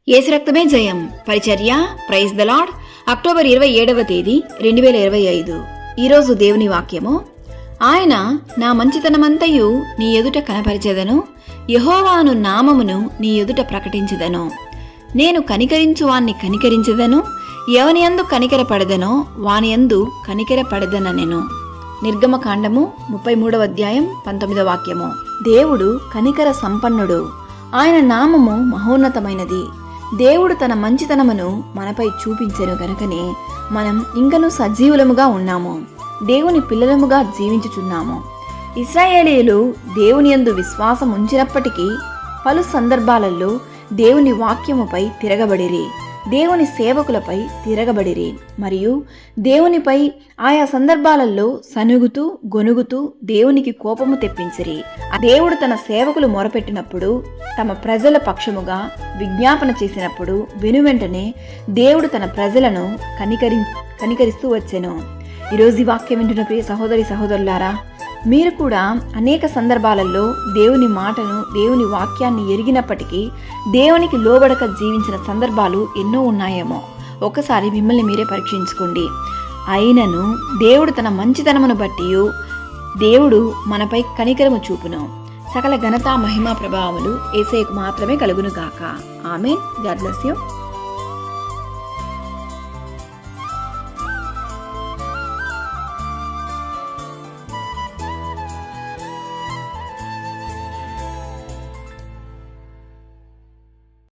యేసు రక్తమే జయం పరిచర్య ప్రైజ్ ద లార్డ్. అక్టోబర్ 27వ తేదీ 2025. ఈరోజు దేవుని వాక్యము. ఆయన నా మంచితనమంతయు నీ ఎదుట కనపరిచెదను, యెహోవాను నామమును నీ ఎదుట ప్రకటించెదను. నేను కనికరించు వాణ్ణి కనికరించెదను, ఎవనియందు కనికరపడదనో వానియందు కనికరపడదనెను. నిర్గమకాండము 33వ అధ్యాయం 19వ వాక్యము. దేవుడు కనికర సంపన్నుడు, ఆయన నామము మహోన్నతమైనది. దేవుడు తన మంచితనమును మనపై చూపించెను గనుకనే మనం ఇంకనూ సజీవులముగా ఉన్నాము, దేవుని పిల్లలముగా జీవించుచున్నాము. ఇశ్రాయేలీయులు దేవుని యందు విశ్వాసం ఉంచినప్పటికీ పలు సందర్భాలలో దేవుని వాక్యముపై తిరగబడిరి, దేవుని సేవకులపై తిరగబడిరి మరియు దేవునిపై ఆయా సందర్భాలలో సనుగుతూ గొనుగుతూ దేవునికి కోపము తెప్పించిరి. దేవుడు తన సేవకులు మొరపెట్టినప్పుడు, తమ ప్రజల పక్షముగా విజ్ఞాపన చేసినప్పుడు వెనువెంటనే దేవుడు తన ప్రజలను కనికరిస్తూ వచ్చెను. ఈరోజు ఈ వాక్యం వింటున్న ప్రియ సహోదరి సహోదరులారా, మీరు కూడా అనేక సందర్భాలలో దేవుని మాటను, దేవుని వాక్యాన్ని ఎరిగినప్పటికీ దేవునికి లోబడక జీవించిన సందర్భాలు ఎన్నో ఉన్నాయేమో. ఒకసారి మిమ్మల్ని మీరే పరీక్షించుకోండి. అయినను దేవుడు తన మంచితనమును బట్టి దేవుడు మనపై కనికరము చూపును. సకల ఘనత మహిమ ప్రభావములు యేసయ్యకు మాత్రమే కలుగును గాక. ఆమేన్. God bless you.